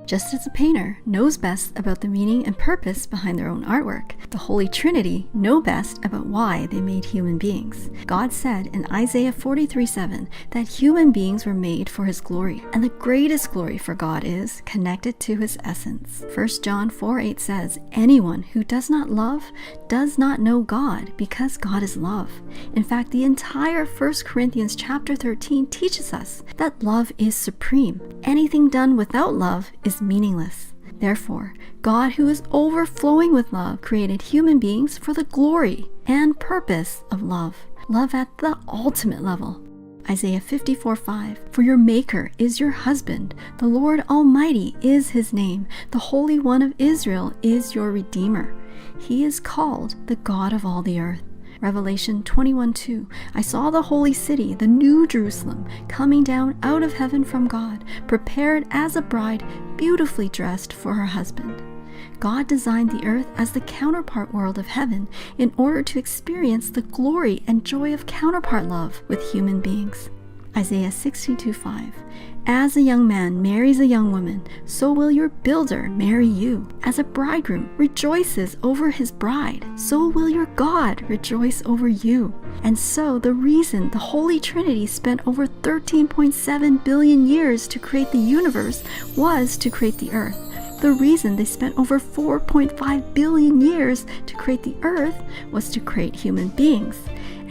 Just as a painter knows best about the meaning and purpose behind their own artwork, the Holy Trinity know best about why they made human beings. God said in Isaiah 43:7 that human beings were made for His glory, and the greatest glory for God is connected to His essence. 1 John 4:8 says, "Anyone who does not love does not know God, because God is love." In fact, the entire 1 Corinthians chapter 13 teaches us that love is supreme. Anything done without love is meaningless. Therefore, God, who is overflowing with love, created human beings for the glory and purpose of love. Love at the ultimate level. Isaiah 54:5, "For your Maker is your husband, the Lord Almighty is His name, the Holy One of Israel is your Redeemer. He is called the God of all the earth." Revelation 21:2, "I saw the holy city, the new Jerusalem, coming down out of heaven from God, prepared as a bride, beautifully dressed for her husband." God designed the earth as the counterpart world of heaven in order to experience the glory and joy of counterpart love with human beings. Isaiah 62:5, "As a young man marries a young woman, so will your builder marry you. As a bridegroom rejoices over his bride, so will your God rejoice over you." And so the reason the Holy Trinity spent over 13.7 billion years to create the universe was to create the earth. The reason they spent over 4.5 billion years to create the earth was to create human beings.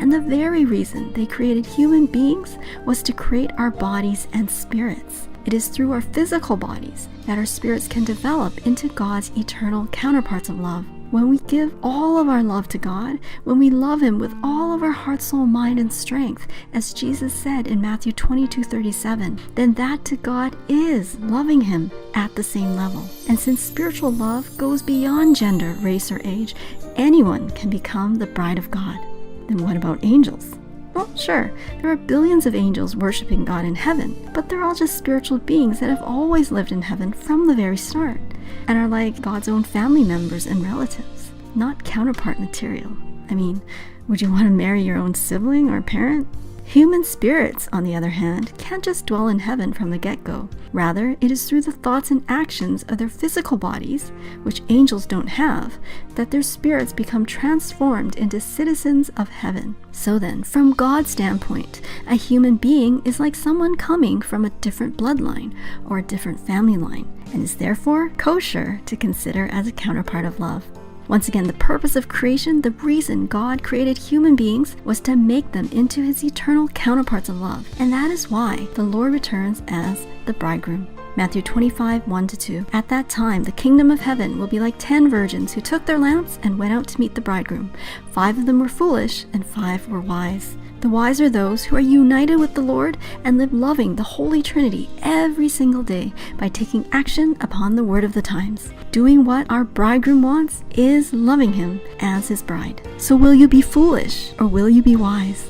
And the very reason they created human beings was to create our bodies and spirits. It is through our physical bodies that our spirits can develop into God's eternal counterparts of love. When we give all of our love to God, when we love Him with all of our heart, soul, mind, and strength, as Jesus said in Matthew 22:37, then that to God is loving Him at the same level. And since spiritual love goes beyond gender, race, or age, anyone can become the bride of God. Then what about angels? Well, sure, there are billions of angels worshiping God in heaven, but they're all just spiritual beings that have always lived in heaven from the very start, and are like God's own family members and relatives, not counterpart material. I mean, would you want to marry your own sibling or parent? Human spirits, on the other hand, can't just dwell in heaven from the get-go. Rather, it is through the thoughts and actions of their physical bodies, which angels don't have, that their spirits become transformed into citizens of heaven. So then, from God's standpoint, a human being is like someone coming from a different bloodline or a different family line, and is therefore kosher to consider as a counterpart of love. Once again, the purpose of creation, the reason God created human beings, was to make them into His eternal counterparts of love. And that is why the Lord returns as the bridegroom. Matthew 25:1-2. "At that time, the kingdom of heaven will be like 10 virgins who took their lamps and went out to meet the bridegroom. 5 of them were foolish, and 5 were wise. The wise are those who are united with the Lord and live loving the Holy Trinity every single day by taking action upon the word of the times. Doing what our bridegroom wants is loving Him as His bride. So will you be foolish or will you be wise?"